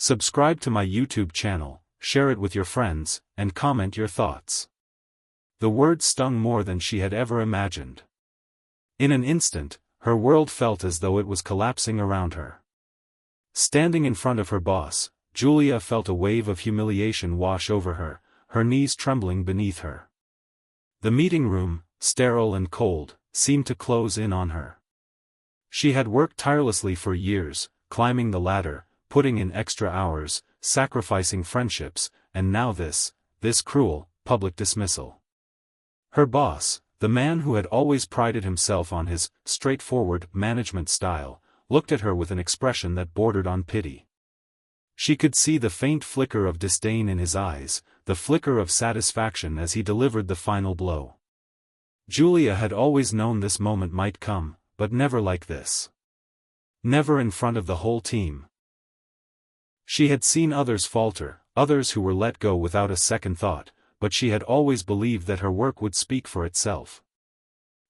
Subscribe to my YouTube channel, share it with your friends, and comment your thoughts. The words stung more than she had ever imagined. In an instant, her world felt as though it was collapsing around her. Standing in front of her boss, Julia felt a wave of humiliation wash over her, her knees trembling beneath her. The meeting room, sterile and cold, seemed to close in on her. She had worked tirelessly for years, climbing the ladder, putting in extra hours, sacrificing friendships, and now this cruel, public dismissal. Her boss, the man who had always prided himself on his straightforward management style, looked at her with an expression that bordered on pity. She could see the faint flicker of disdain in his eyes, the flicker of satisfaction as he delivered the final blow. Julia had always known this moment might come, but never like this. Never in front of the whole team. She had seen others falter, others who were let go without a second thought, but she had always believed that her work would speak for itself.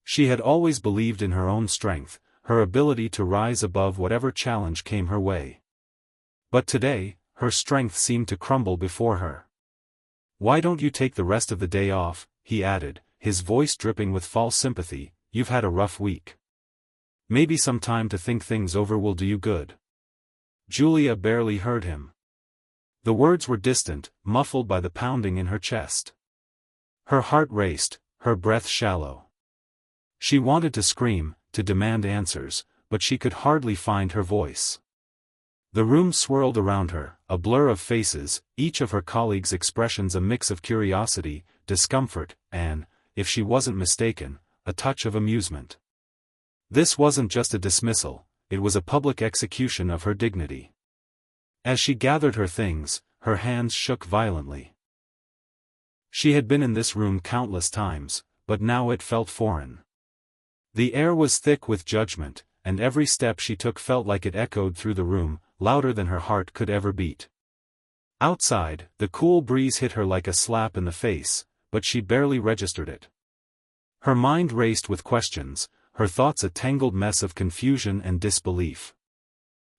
She had always believed in her own strength, her ability to rise above whatever challenge came her way. But today, her strength seemed to crumble before her. "Why don't you take the rest of the day off?" he added, his voice dripping with false sympathy. "You've had a rough week. Maybe some time to think things over will do you good." Julia barely heard him. The words were distant, muffled by the pounding in her chest. Her heart raced, her breath shallow. She wanted to scream, to demand answers, but she could hardly find her voice. The room swirled around her, a blur of faces, each of her colleagues' expressions a mix of curiosity, discomfort, and, if she wasn't mistaken, a touch of amusement. This wasn't just a dismissal, it was a public execution of her dignity. As she gathered her things, her hands shook violently. She had been in this room countless times, but now it felt foreign. The air was thick with judgment, and every step she took felt like it echoed through the room, louder than her heart could ever beat. Outside, the cool breeze hit her like a slap in the face, but she barely registered it. Her mind raced with questions, her thoughts a tangled mess of confusion and disbelief.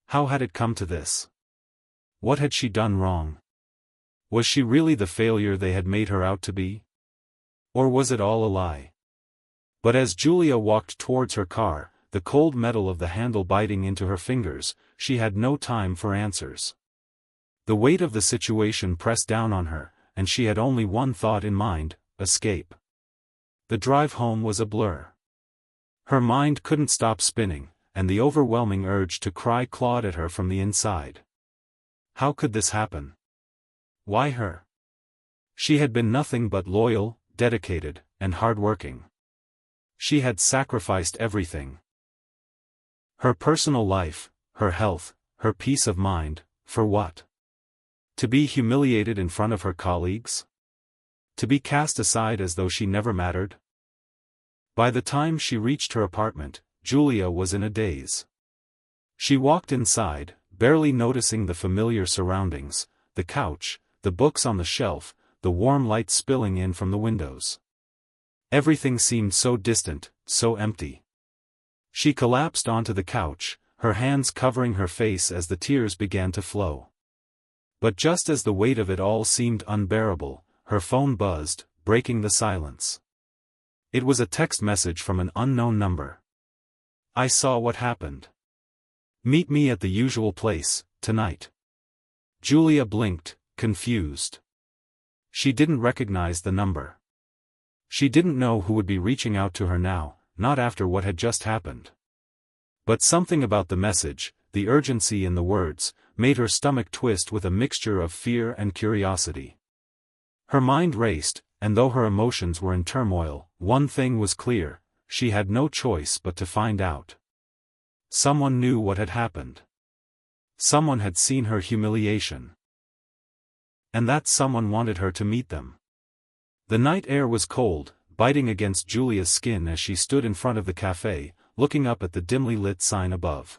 How had it come to this? What had she done wrong? Was she really the failure they had made her out to be? Or was it all a lie? But as Julia walked towards her car, the cold metal of the handle biting into her fingers, she had no time for answers. The weight of the situation pressed down on her, and she had only one thought in mind: escape. The drive home was a blur. Her mind couldn't stop spinning, and the overwhelming urge to cry clawed at her from the inside. How could this happen? Why her? She had been nothing but loyal, dedicated, and hardworking. She had sacrificed everything. Her personal life, her health, her peace of mind, for what? To be humiliated in front of her colleagues? To be cast aside as though she never mattered? By the time she reached her apartment, Julia was in a daze. She walked inside, barely noticing the familiar surroundings, the couch, the books on the shelf, the warm light spilling in from the windows. Everything seemed so distant, so empty. She collapsed onto the couch, her hands covering her face as the tears began to flow. But just as the weight of it all seemed unbearable, her phone buzzed, breaking the silence. It was a text message from an unknown number. "I saw what happened. Meet me at the usual place, tonight." Julia blinked, confused. She didn't recognize the number. She didn't know who would be reaching out to her now, not after what had just happened. But something about the message, the urgency in the words, made her stomach twist with a mixture of fear and curiosity. Her mind raced, and though her emotions were in turmoil, one thing was clear: she had no choice but to find out. Someone knew what had happened. Someone had seen her humiliation. And that someone wanted her to meet them. The night air was cold, biting against Julia's skin as she stood in front of the cafe, looking up at the dimly lit sign above.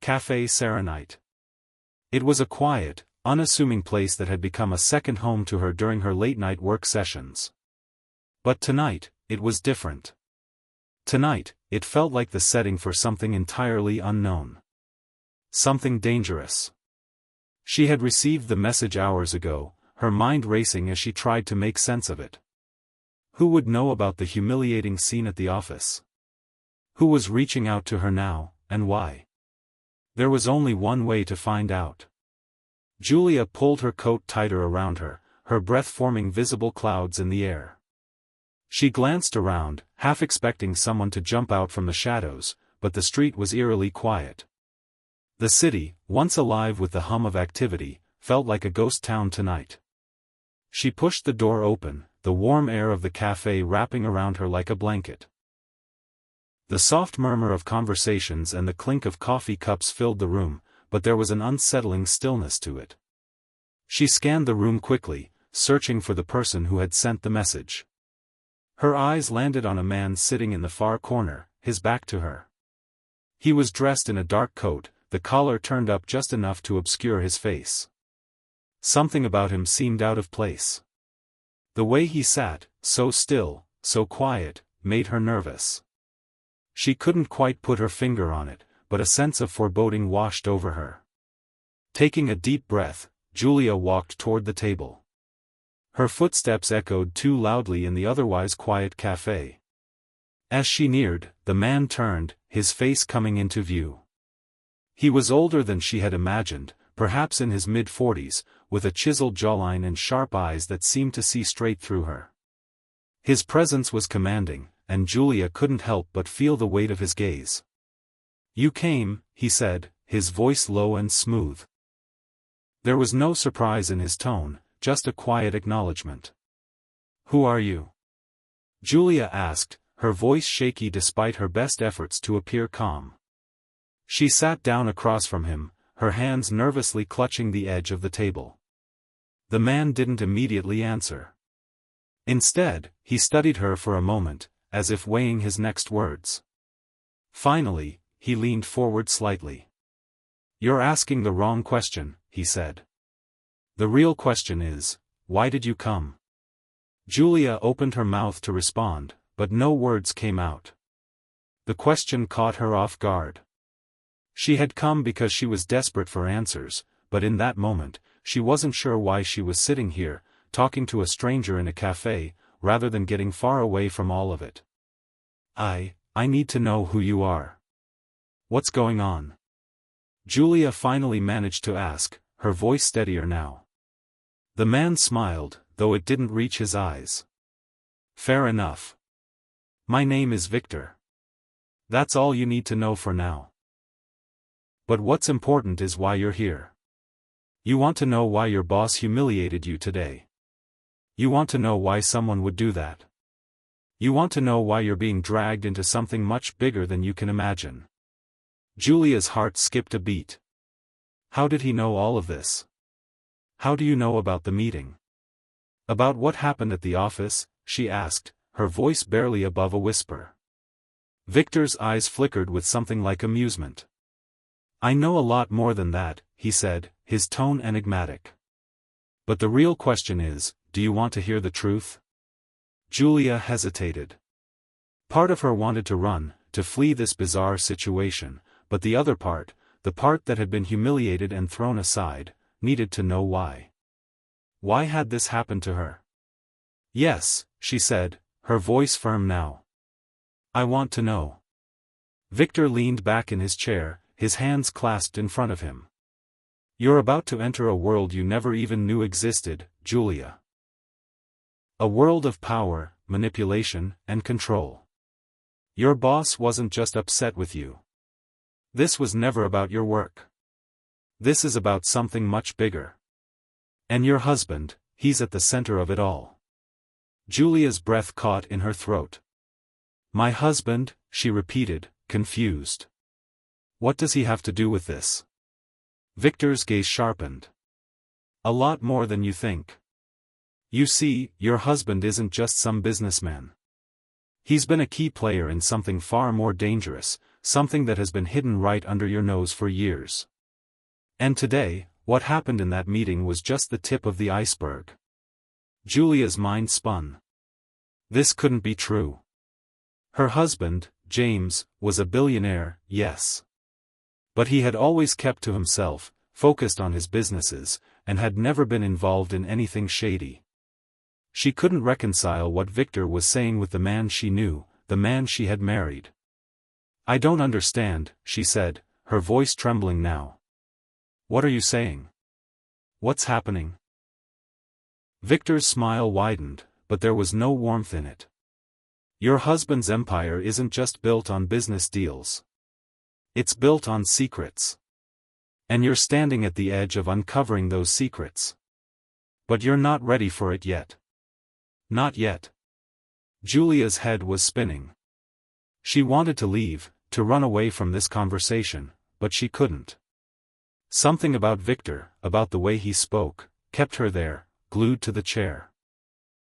Café Serenite. It was a quiet, unassuming place that had become a second home to her during her late-night work sessions. But tonight, it was different. Tonight, it felt like the setting for something entirely unknown. Something dangerous. She had received the message hours ago, her mind racing as she tried to make sense of it. Who would know about the humiliating scene at the office? Who was reaching out to her now, and why? There was only one way to find out. Julia pulled her coat tighter around her, her breath forming visible clouds in the air. She glanced around, half expecting someone to jump out from the shadows, but the street was eerily quiet. The city, once alive with the hum of activity, felt like a ghost town tonight. She pushed the door open, the warm air of the cafe wrapping around her like a blanket. The soft murmur of conversations and the clink of coffee cups filled the room, but there was an unsettling stillness to it. She scanned the room quickly, searching for the person who had sent the message. Her eyes landed on a man sitting in the far corner, his back to her. He was dressed in a dark coat, the collar turned up just enough to obscure his face. Something about him seemed out of place. The way he sat, so still, so quiet, made her nervous. She couldn't quite put her finger on it, but a sense of foreboding washed over her. Taking a deep breath, Julia walked toward the table. Her footsteps echoed too loudly in the otherwise quiet cafe. As she neared, the man turned, his face coming into view. He was older than she had imagined, perhaps in his mid-40s, with a chiseled jawline and sharp eyes that seemed to see straight through her. His presence was commanding, and Julia couldn't help but feel the weight of his gaze. "You came," he said, his voice low and smooth. There was no surprise in his tone, just a quiet acknowledgement. "Who are you?" Julia asked, her voice shaky despite her best efforts to appear calm. She sat down across from him, her hands nervously clutching the edge of the table. The man didn't immediately answer. Instead, he studied her for a moment, as if weighing his next words. Finally, he leaned forward slightly. "You're asking the wrong question," he said. "The real question is, why did you come?" Julia opened her mouth to respond, but no words came out. The question caught her off guard. She had come because she was desperate for answers, but in that moment, she wasn't sure why she was sitting here, talking to a stranger in a cafe, rather than getting far away from all of it. I need to know who you are. What's going on?" Julia finally managed to ask, her voice steadier now. The man smiled, though it didn't reach his eyes. "Fair enough. My name is Victor. That's all you need to know for now. But what's important is why you're here. You want to know why your boss humiliated you today. You want to know why someone would do that. You want to know why you're being dragged into something much bigger than you can imagine." Julia's heart skipped a beat. How did he know all of this? How do you know about the meeting? About what happened at the office? She asked, her voice barely above a whisper. Victor's eyes flickered with something like amusement. "I know a lot more than that," he said, his tone enigmatic. "But the real question is, do you want to hear the truth?" Julia hesitated. Part of her wanted to run, to flee this bizarre situation, but the other part, the part that had been humiliated and thrown aside, needed to know why. Why had this happened to her? "Yes," she said, her voice firm now. "I want to know." Victor leaned back in his chair, his hands clasped in front of him. "You're about to enter a world you never even knew existed, Julia. A world of power, manipulation, and control. Your boss wasn't just upset with you. This was never about your work. This is about something much bigger. And your husband, he's at the center of it all." Julia's breath caught in her throat. "My husband," she repeated, confused. "What does he have to do with this?" Victor's gaze sharpened. "A lot more than you think. You see, your husband isn't just some businessman. He's been a key player in something far more dangerous, something that has been hidden right under your nose for years. And today, what happened in that meeting was just the tip of the iceberg." Julia's mind spun. This couldn't be true. Her husband, James, was a billionaire, yes. But he had always kept to himself, focused on his businesses, and had never been involved in anything shady. She couldn't reconcile what Victor was saying with the man she knew, the man she had married. "I don't understand," she said, her voice trembling now. "What are you saying? What's happening?" Victor's smile widened, but there was no warmth in it. "Your husband's empire isn't just built on business deals. It's built on secrets. And you're standing at the edge of uncovering those secrets. But you're not ready for it yet. Not yet." Julia's head was spinning. She wanted to leave, to run away from this conversation, but she couldn't. Something about Victor, about the way he spoke, kept her there, glued to the chair.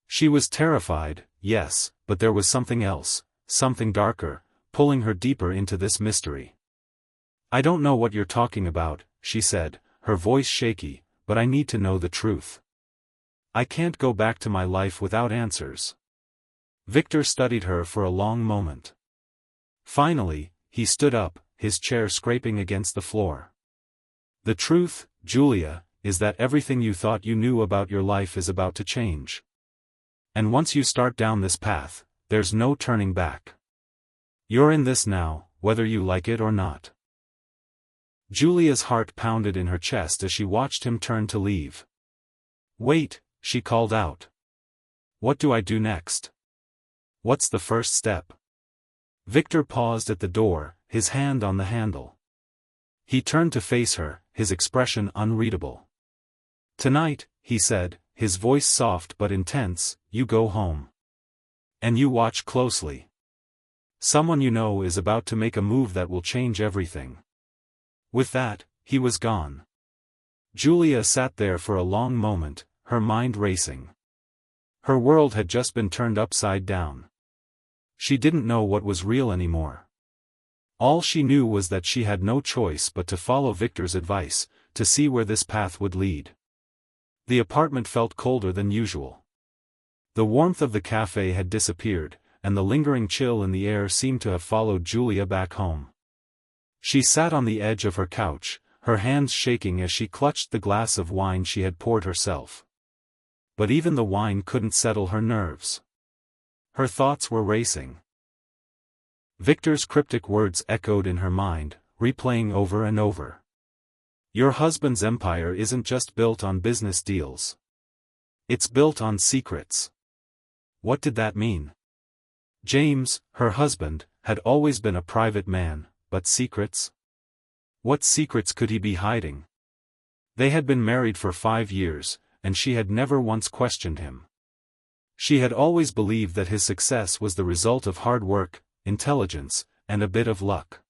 She was terrified, yes, but there was something else, something darker, pulling her deeper into this mystery. "I don't know what you're talking about," she said, her voice shaky, "but I need to know the truth. I can't go back to my life without answers." Victor studied her for a long moment. Finally, he stood up, his chair scraping against the floor. "The truth, Julia, is that everything you thought you knew about your life is about to change. And once you start down this path, there's no turning back. You're in this now, whether you like it or not." Julia's heart pounded in her chest as she watched him turn to leave. "Wait," she called out. "What do I do next? What's the first step?" Victor paused at the door, his hand on the handle. He turned to face her, his expression unreadable. "Tonight," he said, his voice soft but intense, "you go home. And you watch closely. Someone you know is about to make a move that will change everything." With that, he was gone. Julia sat there for a long moment, her mind racing. Her world had just been turned upside down. She didn't know what was real anymore. All she knew was that she had no choice but to follow Victor's advice, to see where this path would lead. The apartment felt colder than usual. The warmth of the cafe had disappeared, and the lingering chill in the air seemed to have followed Julia back home. She sat on the edge of her couch, her hands shaking as she clutched the glass of wine she had poured herself. But even the wine couldn't settle her nerves. Her thoughts were racing. Victor's cryptic words echoed in her mind, replaying over and over. "Your husband's empire isn't just built on business deals. It's built on secrets." What did that mean? James, her husband, had always been a private man, but secrets? What secrets could he be hiding? They had been married for 5 years, and she had never once questioned him. She had always believed that his success was the result of hard work, intelligence, and a bit of luck.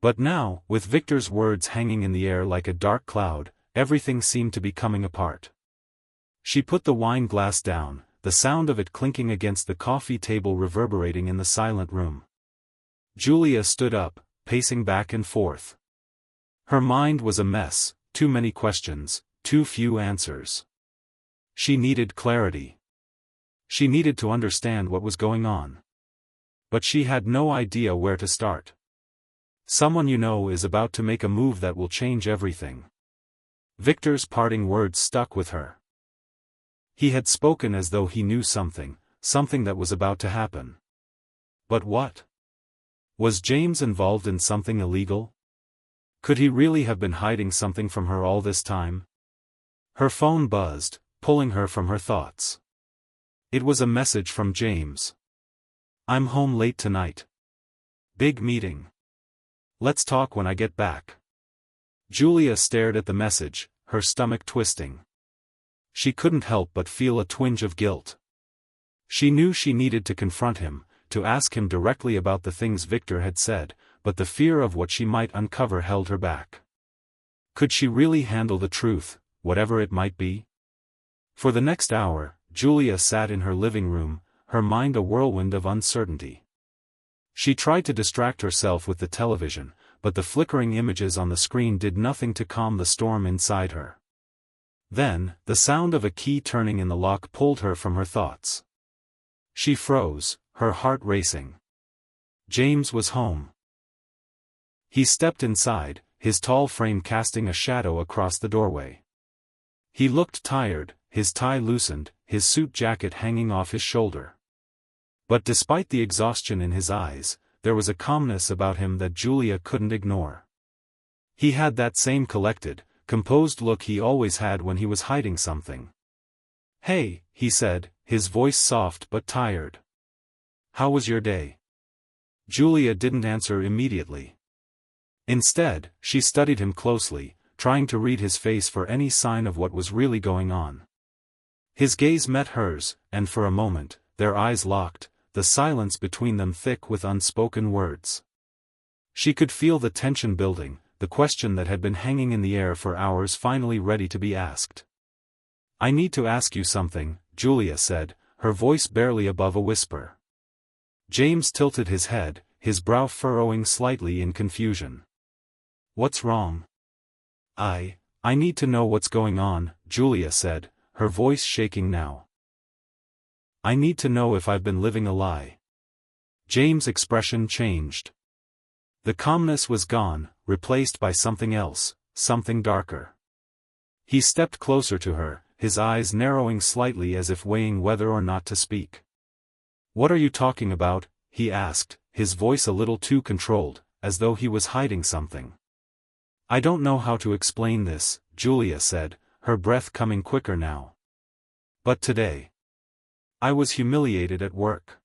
But now, with Victor's words hanging in the air like a dark cloud, everything seemed to be coming apart. She put the wine glass down, the sound of it clinking against the coffee table reverberating in the silent room. Julia stood up, pacing back and forth. Her mind was a mess, too many questions, too few answers. She needed clarity. She needed to understand what was going on. But she had no idea where to start. "Someone you know is about to make a move that will change everything." Victor's parting words stuck with her. He had spoken as though he knew something that was about to happen. But what? Was James involved in something illegal? Could he really have been hiding something from her all this time? Her phone buzzed, pulling her from her thoughts. It was a message from James. "I'm home late tonight. Big meeting. Let's talk when I get back." Julia stared at the message, her stomach twisting. She couldn't help but feel a twinge of guilt. She knew she needed to confront him, to ask him directly about the things Victor had said, but the fear of what she might uncover held her back. Could she really handle the truth, whatever it might be? For the next hour, Julia sat in her living room, her mind a whirlwind of uncertainty. She tried to distract herself with the television, but the flickering images on the screen did nothing to calm the storm inside her. Then, the sound of a key turning in the lock pulled her from her thoughts. She froze, her heart racing. James was home. He stepped inside, his tall frame casting a shadow across the doorway. He looked tired, his tie loosened, his suit jacket hanging off his shoulder. But despite the exhaustion in his eyes, there was a calmness about him that Julia couldn't ignore. He had that same collected, composed look he always had when he was hiding something. "Hey," he said, his voice soft but tired. "How was your day?" Julia didn't answer immediately. Instead, she studied him closely, trying to read his face for any sign of what was really going on. His gaze met hers, and for a moment, their eyes locked, the silence between them thick with unspoken words. She could feel the tension building, the question that had been hanging in the air for hours finally ready to be asked. "I need to ask you something," Julia said, her voice barely above a whisper. James tilted his head, his brow furrowing slightly in confusion. "What's wrong?" I need to know what's going on," Julia said, her voice shaking now. "I need to know if I've been living a lie." James' expression changed. The calmness was gone, replaced by something else, something darker. He stepped closer to her, his eyes narrowing slightly as if weighing whether or not to speak. "What are you talking about?" he asked, his voice a little too controlled, as though he was hiding something. "I don't know how to explain this," Julia said, her breath coming quicker now. "But today, I was humiliated at work.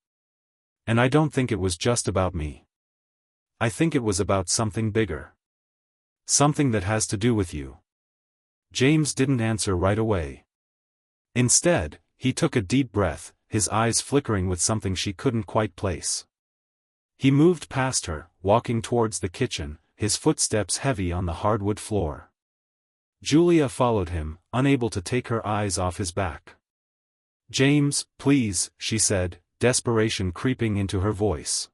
And I don't think it was just about me. I think it was about something bigger. Something that has to do with you." James didn't answer right away. Instead, he took a deep breath, his eyes flickering with something she couldn't quite place. He moved past her, walking towards the kitchen, his footsteps heavy on the hardwood floor. Julia followed him, unable to take her eyes off his back. "James, please," she said, desperation creeping into her voice.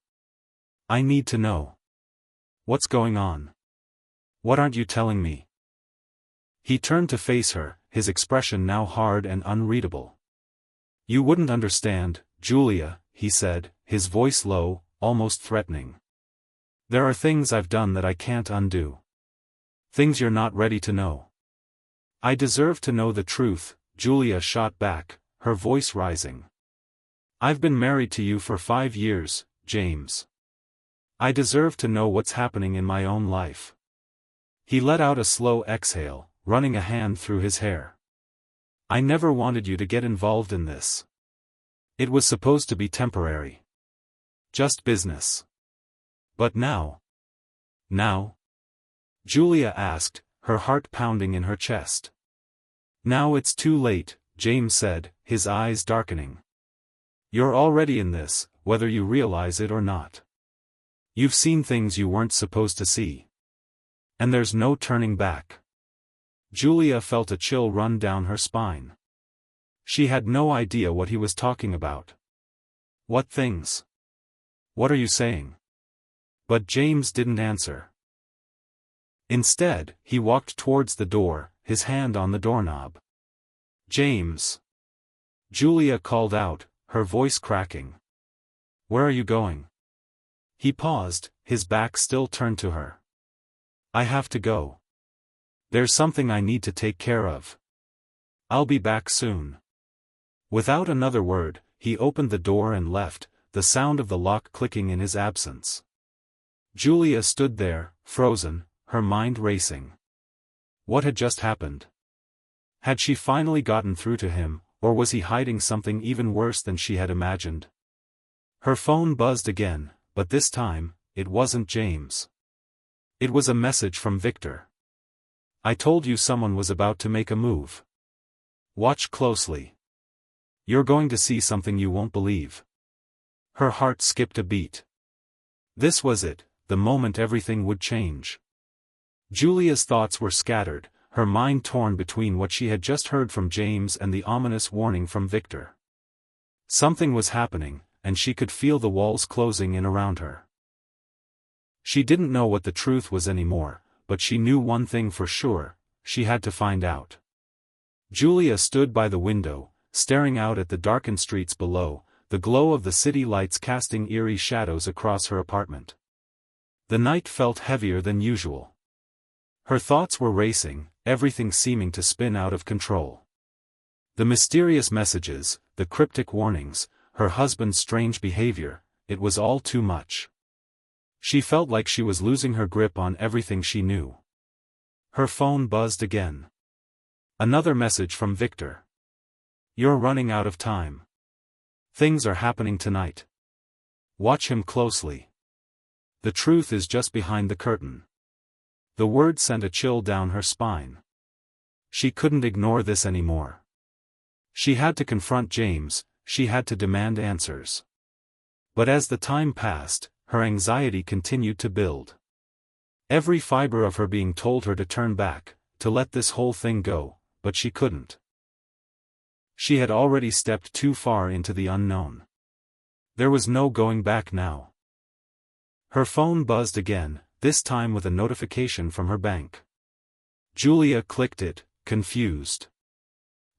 "I need to know. What's going on? What aren't you telling me?" He turned to face her, his expression now hard and unreadable. "You wouldn't understand, Julia," he said, his voice low, almost threatening. "There are things I've done that I can't undo. Things you're not ready to know." "I deserve to know the truth," Julia shot back, her voice rising. "I've been married to you for 5 years, James. I deserve to know what's happening in my own life." He let out a slow exhale, running a hand through his hair. "I never wanted you to get involved in this. It was supposed to be temporary. Just business. But now?" "Now?" Julia asked, her heart pounding in her chest. "Now it's too late," James said, his eyes darkening. "You're already in this, whether you realize it or not. You've seen things you weren't supposed to see. And there's no turning back." Julia felt a chill run down her spine. She had no idea what he was talking about. "What things? What are you saying?" But James didn't answer. Instead, he walked towards the door, his hand on the doorknob. "James!" Julia called out, her voice cracking. "Where are you going?" He paused, his back still turned to her. "I have to go. There's something I need to take care of. I'll be back soon." Without another word, he opened the door and left, the sound of the lock clicking in his absence. Julia stood there, frozen, her mind racing. What had just happened? Had she finally gotten through to him, or was he hiding something even worse than she had imagined? Her phone buzzed again, but this time, it wasn't James. It was a message from Victor. "I told you someone was about to make a move. Watch closely. You're going to see something you won't believe." Her heart skipped a beat. This was it, the moment everything would change. Julia's thoughts were scattered, her mind torn between what she had just heard from James and the ominous warning from Victor. Something was happening, and she could feel the walls closing in around her. She didn't know what the truth was anymore, but she knew one thing for sure: she had to find out. Julia stood by the window, staring out at the darkened streets below, the glow of the city lights casting eerie shadows across her apartment. The night felt heavier than usual. Her thoughts were racing, everything seeming to spin out of control. The mysterious messages, the cryptic warnings, her husband's strange behavior, it was all too much. She felt like she was losing her grip on everything she knew. Her phone buzzed again. Another message from Victor. "You're running out of time. Things are happening tonight. Watch him closely. The truth is just behind the curtain." The word sent a chill down her spine. She couldn't ignore this anymore. She had to confront James, she had to demand answers. But as the time passed, her anxiety continued to build. Every fiber of her being told her to turn back, to let this whole thing go, but she couldn't. She had already stepped too far into the unknown. There was no going back now. Her phone buzzed again, this time with a notification from her bank. Julia clicked it, confused.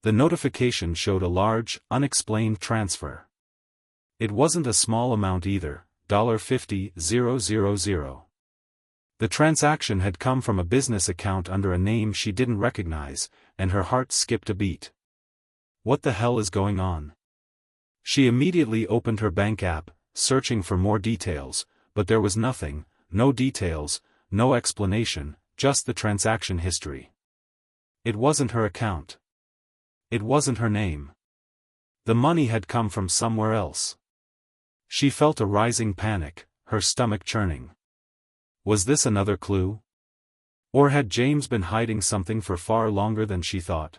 The notification showed a large, unexplained transfer. It wasn't a small amount either, $50,000. The transaction had come from a business account under a name she didn't recognize, and her heart skipped a beat. What the hell is going on? She immediately opened her bank app, searching for more details, but there was nothing, no details, no explanation, just the transaction history. It wasn't her account. It wasn't her name. The money had come from somewhere else. She felt a rising panic, her stomach churning. Was this another clue? Or had James been hiding something for far longer than she thought?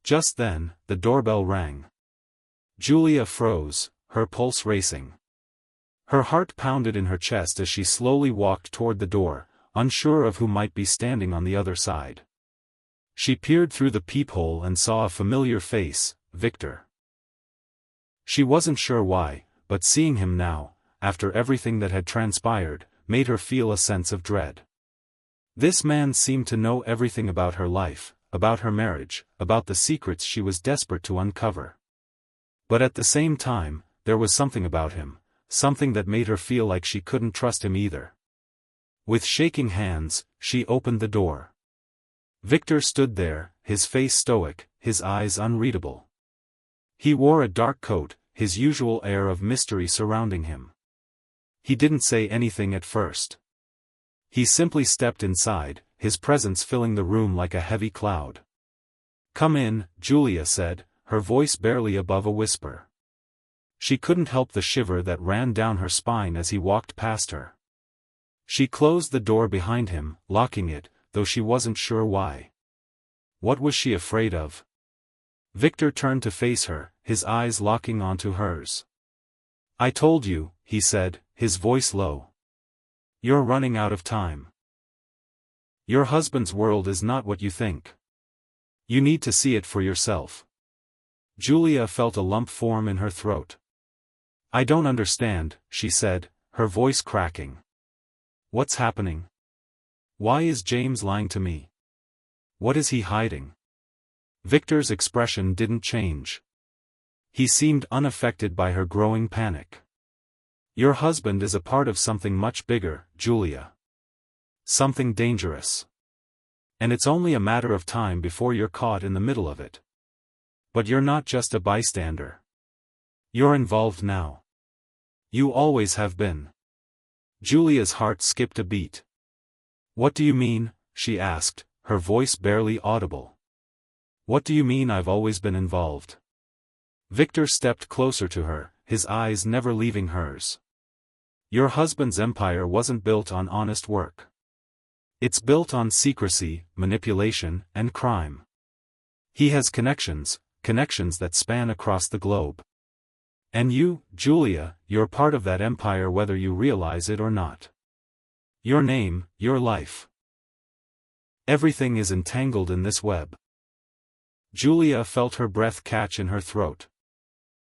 Just then, the doorbell rang. Julia froze, her pulse racing. Her heart pounded in her chest as she slowly walked toward the door, unsure of who might be standing on the other side. She peered through the peephole and saw a familiar face, Victor. She wasn't sure why, but seeing him now, after everything that had transpired, made her feel a sense of dread. This man seemed to know everything about her life, about her marriage, about the secrets she was desperate to uncover. But at the same time, there was something about him, something that made her feel like she couldn't trust him either. With shaking hands, she opened the door. Victor stood there, his face stoic, his eyes unreadable. He wore a dark coat, his usual air of mystery surrounding him. He didn't say anything at first. He simply stepped inside, his presence filling the room like a heavy cloud. "Come in," Julia said, her voice barely above a whisper. She couldn't help the shiver that ran down her spine as he walked past her. She closed the door behind him, locking it, though she wasn't sure why. What was she afraid of? Victor turned to face her, his eyes locking onto hers. "I told you," he said, his voice low. "You're running out of time. Your husband's world is not what you think. You need to see it for yourself." Julia felt a lump form in her throat. "I don't understand," she said, her voice cracking. "What's happening? Why is James lying to me? What is he hiding?" Victor's expression didn't change. He seemed unaffected by her growing panic. "Your husband is a part of something much bigger, Julia. Something dangerous. And it's only a matter of time before you're caught in the middle of it. But you're not just a bystander. You're involved now. You always have been." Julia's heart skipped a beat. "What do you mean?" she asked, her voice barely audible. "What do you mean I've always been involved?" Victor stepped closer to her, his eyes never leaving hers. "Your husband's empire wasn't built on honest work. It's built on secrecy, manipulation, and crime. He has connections that span across the globe. And you, Julia, you're part of that empire whether you realize it or not. Your name, your life. Everything is entangled in this web." Julia felt her breath catch in her throat.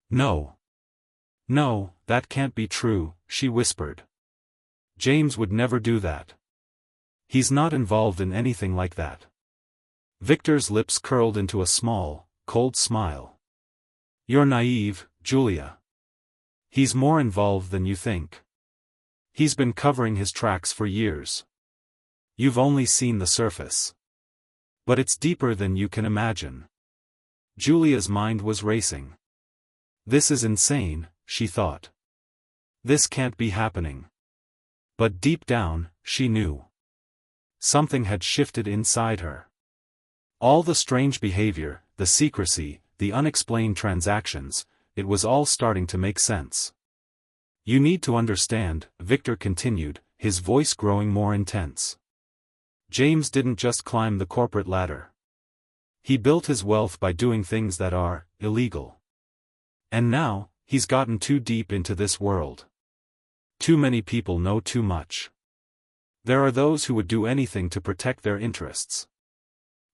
"No. No, that can't be true," she whispered. "James would never do that. He's not involved in anything like that." Victor's lips curled into a small, cold smile. "You're naive, Julia. He's more involved than you think. He's been covering his tracks for years. You've only seen the surface. But it's deeper than you can imagine. Julia's mind was racing. This is insane, she thought. This can't be happening. But deep down, she knew. Something had shifted inside her. All the strange behavior, the secrecy, the unexplained transactions, it was all starting to make sense. You need to understand, Victor continued, his voice growing more intense. James didn't just climb the corporate ladder. He built his wealth by doing things that are illegal. And now, he's gotten too deep into this world. Too many people know too much. There are those who would do anything to protect their interests.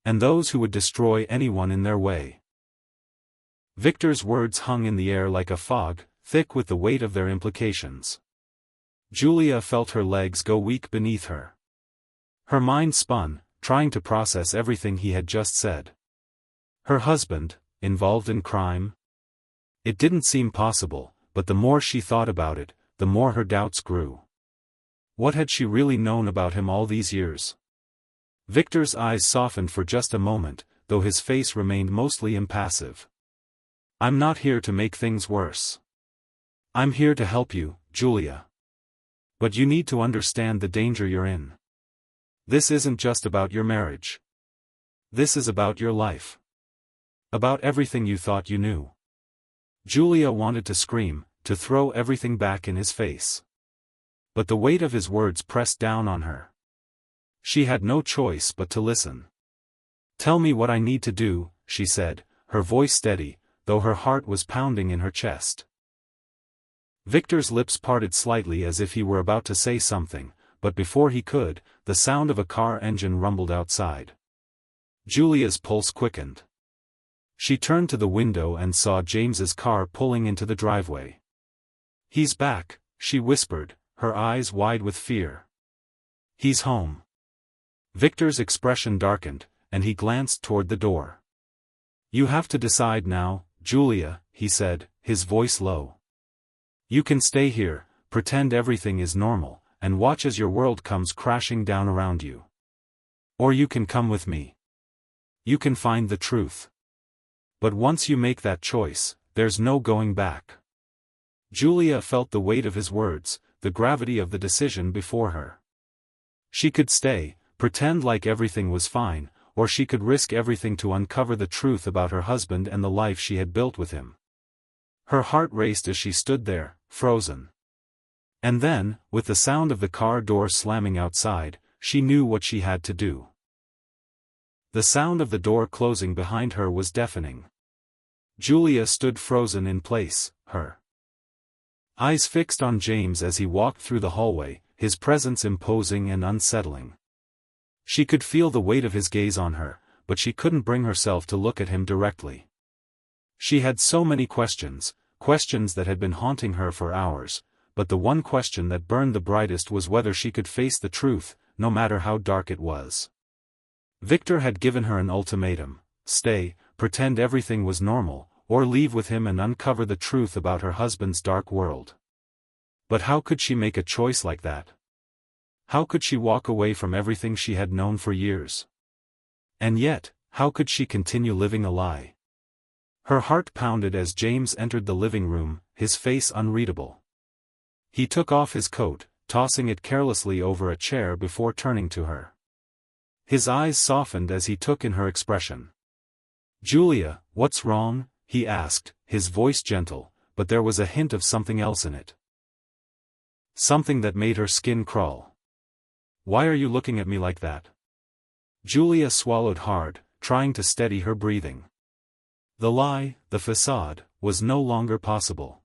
And those who would destroy anyone in their way. Victor's words hung in the air like a fog, thick with the weight of their implications. Julia felt her legs go weak beneath her. Her mind spun, trying to process everything he had just said. Her husband, involved in crime? It didn't seem possible, but the more she thought about it, the more her doubts grew. What had she really known about him all these years? Victor's eyes softened for just a moment, though his face remained mostly impassive. I'm not here to make things worse. I'm here to help you, Julia. But you need to understand the danger you're in. This isn't just about your marriage. This is about your life. About everything you thought you knew. Julia wanted to scream, to throw everything back in his face. But the weight of his words pressed down on her. She had no choice but to listen. Tell me what I need to do, she said, her voice steady, though her heart was pounding in her chest. Victor's lips parted slightly as if he were about to say something, but before he could, the sound of a car engine rumbled outside. Julia's pulse quickened. She turned to the window and saw James's car pulling into the driveway. He's back, she whispered, her eyes wide with fear. He's home. Victor's expression darkened, and he glanced toward the door. You have to decide now, Julia, he said, his voice low. You can stay here, pretend everything is normal, and watch as your world comes crashing down around you. Or you can come with me. You can find the truth. But once you make that choice, there's no going back. Julia felt the weight of his words, the gravity of the decision before her. She could stay, pretend like everything was fine, or she could risk everything to uncover the truth about her husband and the life she had built with him. Her heart raced as she stood there, frozen. And then, with the sound of the car door slamming outside, she knew what she had to do. The sound of the door closing behind her was deafening. Julia stood frozen in place, her eyes fixed on James as he walked through the hallway, his presence imposing and unsettling. She could feel the weight of his gaze on her, but she couldn't bring herself to look at him directly. She had so many questions, questions that had been haunting her for hours, but the one question that burned the brightest was whether she could face the truth, no matter how dark it was. Victor had given her an ultimatum: stay, pretend everything was normal, or leave with him and uncover the truth about her husband's dark world. But how could she make a choice like that? How could she walk away from everything she had known for years? And yet, how could she continue living a lie? Her heart pounded as James entered the living room, his face unreadable. He took off his coat, tossing it carelessly over a chair before turning to her. His eyes softened as he took in her expression. Julia, what's wrong? He asked, his voice gentle, but there was a hint of something else in it. Something that made her skin crawl. Why are you looking at me like that? Julia swallowed hard, trying to steady her breathing. The lie, the facade, was no longer possible.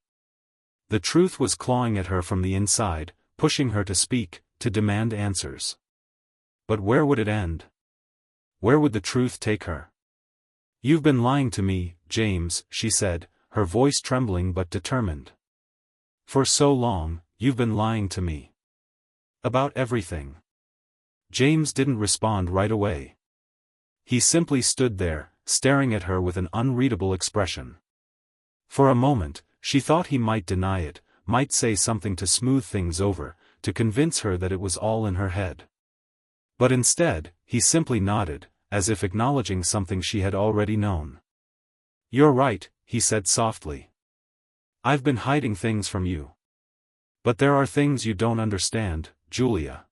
The truth was clawing at her from the inside, pushing her to speak, to demand answers. But where would it end? Where would the truth take her? You've been lying to me, James, she said, her voice trembling but determined. For so long, you've been lying to me. About everything. James didn't respond right away. He simply stood there, staring at her with an unreadable expression. For a moment, she thought he might deny it, might say something to smooth things over, to convince her that it was all in her head. But instead, he simply nodded, as if acknowledging something she had already known. "You're right," he said softly. "I've been hiding things from you. But there are things you don't understand, Julia.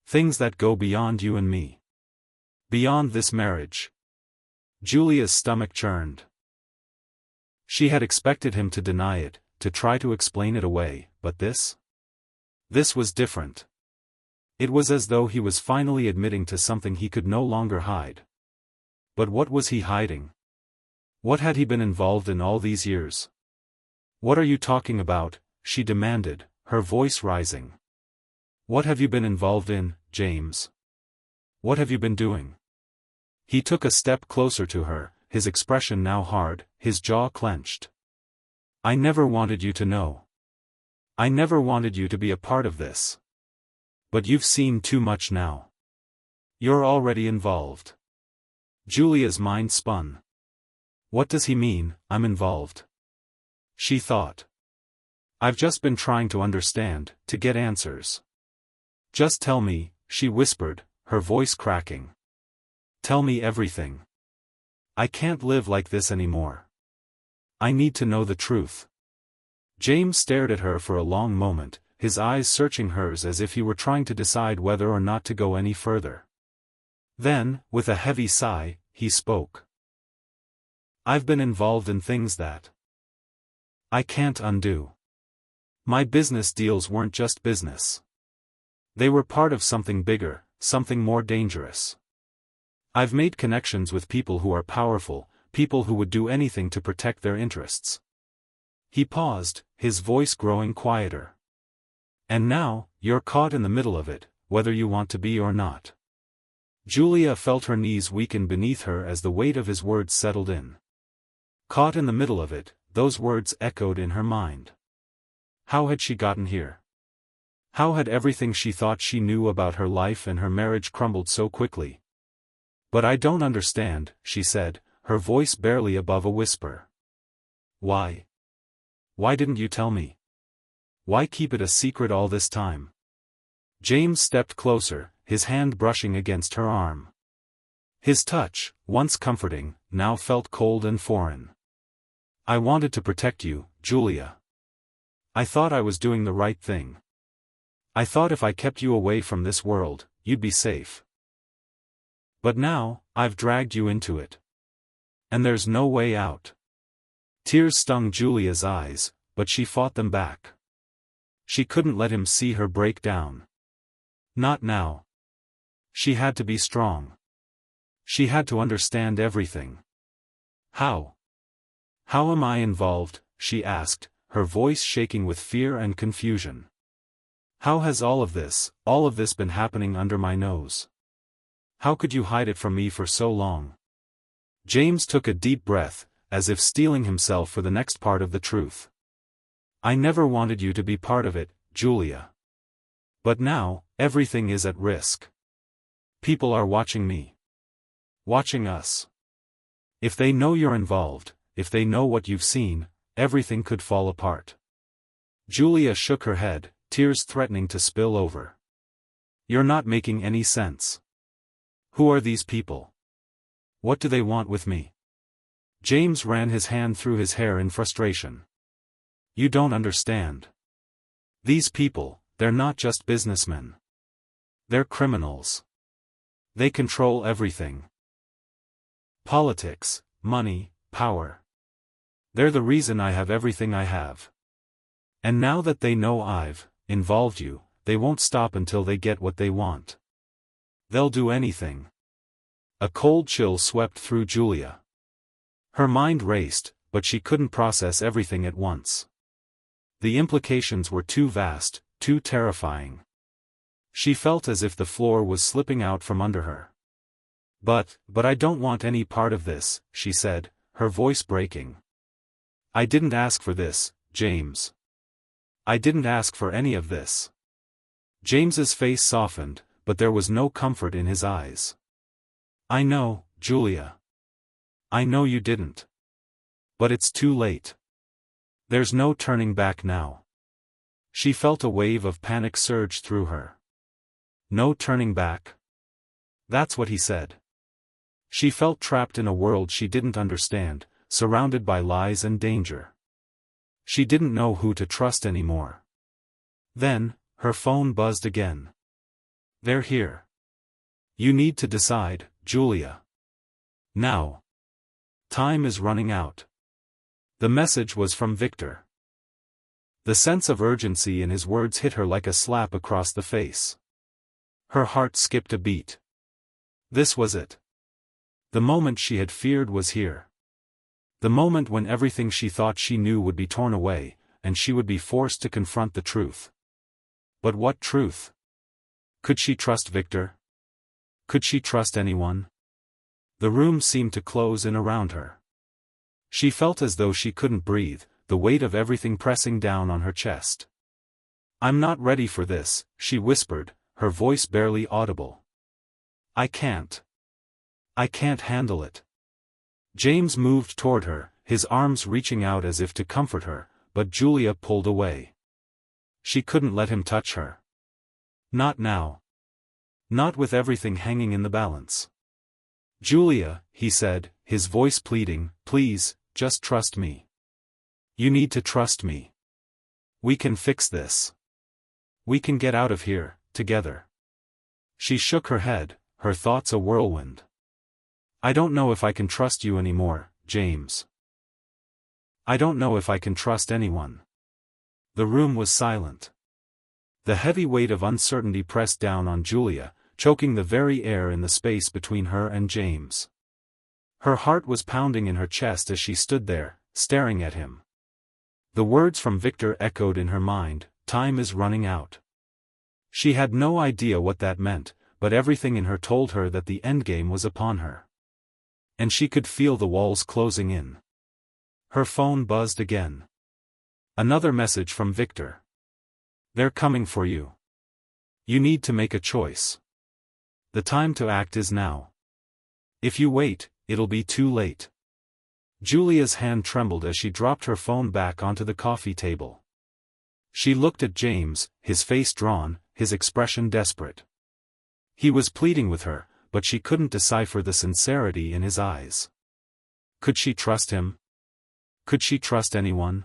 Things that go beyond you and me. Beyond this marriage." Julia's stomach churned. She had expected him to deny it, to try to explain it away, but this? This was different. It was as though he was finally admitting to something he could no longer hide. But what was he hiding? What had he been involved in all these years? "What are you talking about?" she demanded, her voice rising. "What have you been involved in, James? What have you been doing?" He took a step closer to her, his expression now hard, his jaw clenched. "I never wanted you to know. I never wanted you to be a part of this. But you've seen too much now. You're already involved." Julia's mind spun. What does he mean, I'm involved? She thought. I've just been trying to understand, to get answers. Just tell me, she whispered, her voice cracking. Tell me everything. I can't live like this anymore. I need to know the truth. James stared at her for a long moment, his eyes searching hers as if he were trying to decide whether or not to go any further. Then, with a heavy sigh, he spoke. I've been involved in things that I can't undo. My business deals weren't just business. They were part of something bigger, something more dangerous. I've made connections with people who are powerful, people who would do anything to protect their interests. He paused, his voice growing quieter. And now, you're caught in the middle of it, whether you want to be or not. Julia felt her knees weaken beneath her as the weight of his words settled in. Caught in the middle of it, those words echoed in her mind. How had she gotten here? How had everything she thought she knew about her life and her marriage crumbled so quickly? But I don't understand, she said, her voice barely above a whisper. Why? Why didn't you tell me? Why keep it a secret all this time? James stepped closer, his hand brushing against her arm. His touch, once comforting, now felt cold and foreign. I wanted to protect you, Julia. I thought I was doing the right thing. I thought if I kept you away from this world, you'd be safe. But now, I've dragged you into it. And there's no way out. Tears stung Julia's eyes, but she fought them back. She couldn't let him see her break down. Not now. She had to be strong. She had to understand everything. How? How am I involved? She asked, her voice shaking with fear and confusion. How has all of this been happening under my nose? How could you hide it from me for so long? James took a deep breath, as if steeling himself for the next part of the truth. I never wanted you to be part of it, Julia. But now, everything is at risk. People are watching me. Watching us. If they know you're involved, if they know what you've seen, everything could fall apart. Julia shook her head, tears threatening to spill over. You're not making any sense. Who are these people? What do they want with me? James ran his hand through his hair in frustration. You don't understand. These people, they're not just businessmen. They're criminals. They control everything. Politics, money, power. They're the reason I have everything I have. And now that they know I've involved you, they won't stop until they get what they want. They'll do anything. A cold chill swept through Julia. Her mind raced, but she couldn't process everything at once. The implications were too vast, too terrifying. She felt as if the floor was slipping out from under her. But I don't want any part of this, she said, her voice breaking. I didn't ask for this, James. I didn't ask for any of this. James's face softened, but there was no comfort in his eyes. I know, Julia. I know you didn't. But it's too late. There's no turning back now. She felt a wave of panic surge through her. No turning back? That's what he said. She felt trapped in a world she didn't understand, surrounded by lies and danger. She didn't know who to trust anymore. Then, her phone buzzed again. They're here. You need to decide, Julia. Now. Time is running out. The message was from Victor. The sense of urgency in his words hit her like a slap across the face. Her heart skipped a beat. This was it. The moment she had feared was here. The moment when everything she thought she knew would be torn away, and she would be forced to confront the truth. But what truth? Could she trust Victor? Could she trust anyone? The room seemed to close in around her. She felt as though she couldn't breathe, the weight of everything pressing down on her chest. I'm not ready for this, she whispered, her voice barely audible. I can't handle it. James moved toward her, his arms reaching out as if to comfort her, but Julia pulled away. She couldn't let him touch her. Not now. Not with everything hanging in the balance. Julia, he said, his voice pleading, please, just trust me. You need to trust me. We can fix this. We can get out of here, together. She shook her head, her thoughts a whirlwind. I don't know if I can trust you anymore, James. I don't know if I can trust anyone. The room was silent. The heavy weight of uncertainty pressed down on Julia, choking the very air in the space between her and James. Her heart was pounding in her chest as she stood there, staring at him. The words from Victor echoed in her mind, time is running out. She had no idea what that meant, but everything in her told her that the endgame was upon her. And she could feel the walls closing in. Her phone buzzed again. Another message from Victor. They're coming for you. You need to make a choice. The time to act is now. If you wait, it'll be too late. Julia's hand trembled as she dropped her phone back onto the coffee table. She looked at James, his face drawn, his expression desperate. He was pleading with her, but she couldn't decipher the sincerity in his eyes. Could she trust him? Could she trust anyone?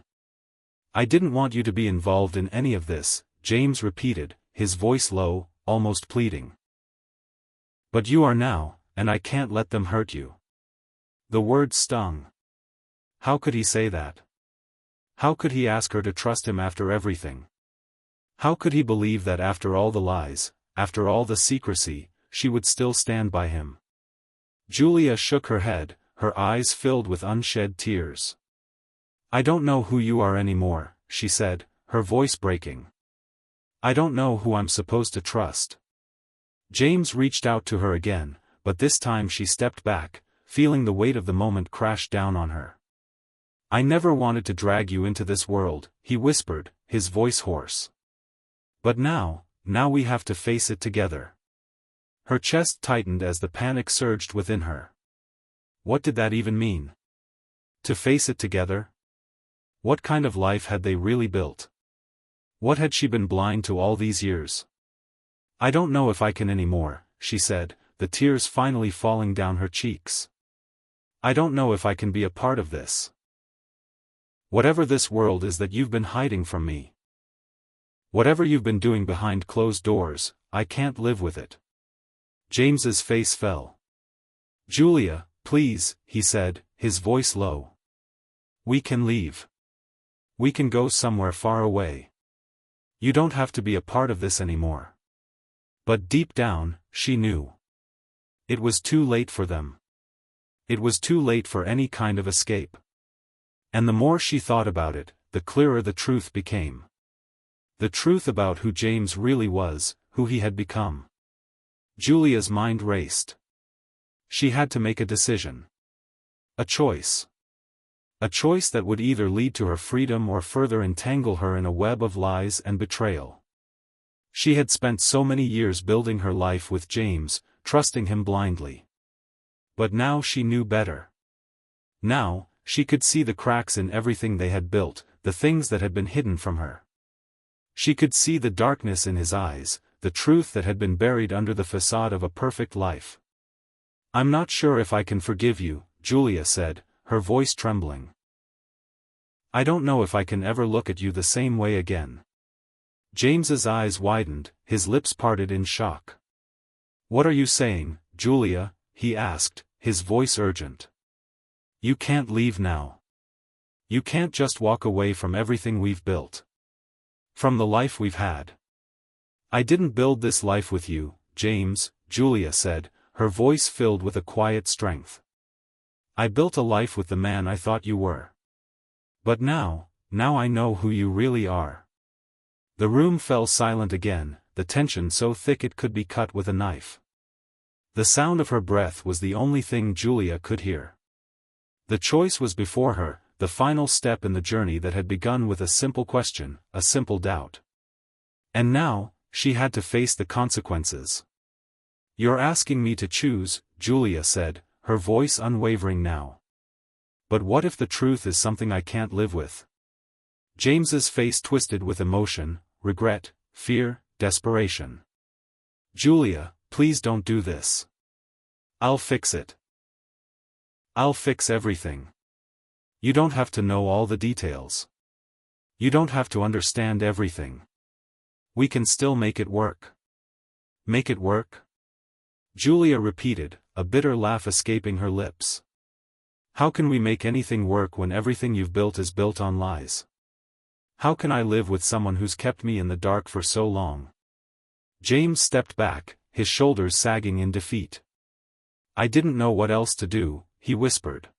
I didn't want you to be involved in any of this, James repeated, his voice low, almost pleading. But you are now, and I can't let them hurt you. The words stung. How could he say that? How could he ask her to trust him after everything? How could he believe that after all the lies, after all the secrecy, she would still stand by him? Julia shook her head, her eyes filled with unshed tears. I don't know who you are anymore, she said, her voice breaking. I don't know who I'm supposed to trust. James reached out to her again, but this time she stepped back, feeling the weight of the moment crash down on her. I never wanted to drag you into this world, he whispered, his voice hoarse. But now we have to face it together. Her chest tightened as the panic surged within her. What did that even mean? To face it together? What kind of life had they really built? What had she been blind to all these years? I don't know if I can anymore, she said, the tears finally falling down her cheeks. I don't know if I can be a part of this. Whatever this world is that you've been hiding from me. Whatever you've been doing behind closed doors, I can't live with it. James's face fell. Julia, please, he said, his voice low. We can leave. We can go somewhere far away. You don't have to be a part of this anymore. But deep down, she knew. It was too late for them. It was too late for any kind of escape. And the more she thought about it, the clearer the truth became. The truth about who James really was, who he had become. Julia's mind raced. She had to make a decision. A choice. A choice that would either lead to her freedom or further entangle her in a web of lies and betrayal. She had spent so many years building her life with James, trusting him blindly. But now she knew better. Now, she could see the cracks in everything they had built, the things that had been hidden from her. She could see the darkness in his eyes, the truth that had been buried under the facade of a perfect life. "I'm not sure if I can forgive you," Julia said, her voice trembling. "I don't know if I can ever look at you the same way again." James's eyes widened, his lips parted in shock. "What are you saying, Julia?" he asked, his voice urgent. "You can't leave now. You can't just walk away from everything we've built. From the life we've had." "I didn't build this life with you, James," Julia said, her voice filled with a quiet strength. "I built a life with the man I thought you were. But now I know who you really are." The room fell silent again, the tension so thick it could be cut with a knife. The sound of her breath was the only thing Julia could hear. The choice was before her, the final step in the journey that had begun with a simple question, a simple doubt. And now, she had to face the consequences. "You're asking me to choose," Julia said, her voice unwavering now. "But what if the truth is something I can't live with?" James's face twisted with emotion, regret, fear, desperation. "Julia, please don't do this. I'll fix it. I'll fix everything. You don't have to know all the details. You don't have to understand everything. We can still make it work." "Make it work?" Julia repeated, a bitter laugh escaping her lips. "How can we make anything work when everything you've built is built on lies? How can I live with someone who's kept me in the dark for so long?" James stepped back, his shoulders sagging in defeat. "I didn't know what else to do," he whispered.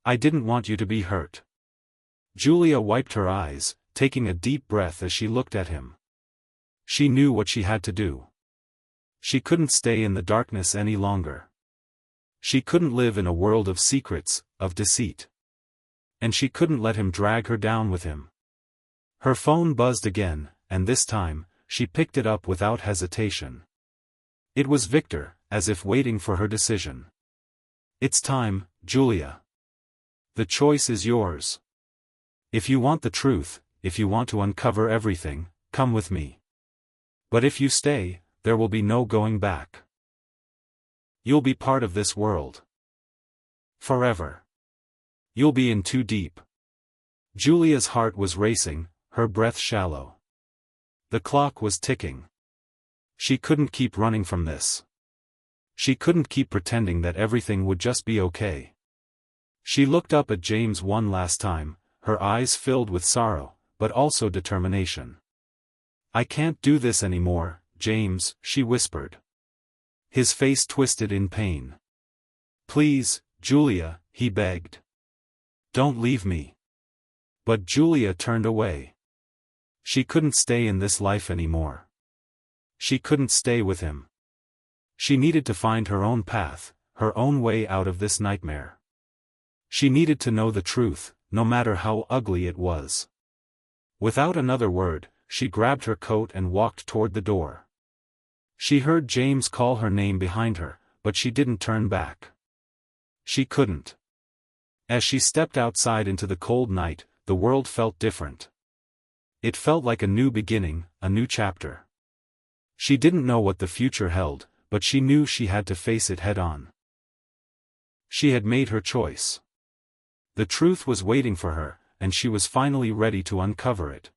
"I didn't want you to be hurt." Julia wiped her eyes, taking a deep breath as she looked at him. She knew what she had to do. She couldn't stay in the darkness any longer. She couldn't live in a world of secrets, of deceit. And she couldn't let him drag her down with him. Her phone buzzed again, and this time, she picked it up without hesitation. It was Victor, as if waiting for her decision. "It's time, Julia. The choice is yours. If you want the truth, if you want to uncover everything, come with me. But if you stay, there will be no going back. You'll be part of this world. Forever. You'll be in too deep." Julia's heart was racing, her breath shallow. The clock was ticking. She couldn't keep running from this. She couldn't keep pretending that everything would just be okay. She looked up at James one last time, her eyes filled with sorrow, but also determination. "I can't do this anymore, James," she whispered. His face twisted in pain. "Please, Julia," he begged. "Don't leave me." But Julia turned away. She couldn't stay in this life anymore. She couldn't stay with him. She needed to find her own path, her own way out of this nightmare. She needed to know the truth, no matter how ugly it was. Without another word, she grabbed her coat and walked toward the door. She heard James call her name behind her, but she didn't turn back. She couldn't. As she stepped outside into the cold night, the world felt different. It felt like a new beginning, a new chapter. She didn't know what the future held, but she knew she had to face it head-on. She had made her choice. The truth was waiting for her, and she was finally ready to uncover it.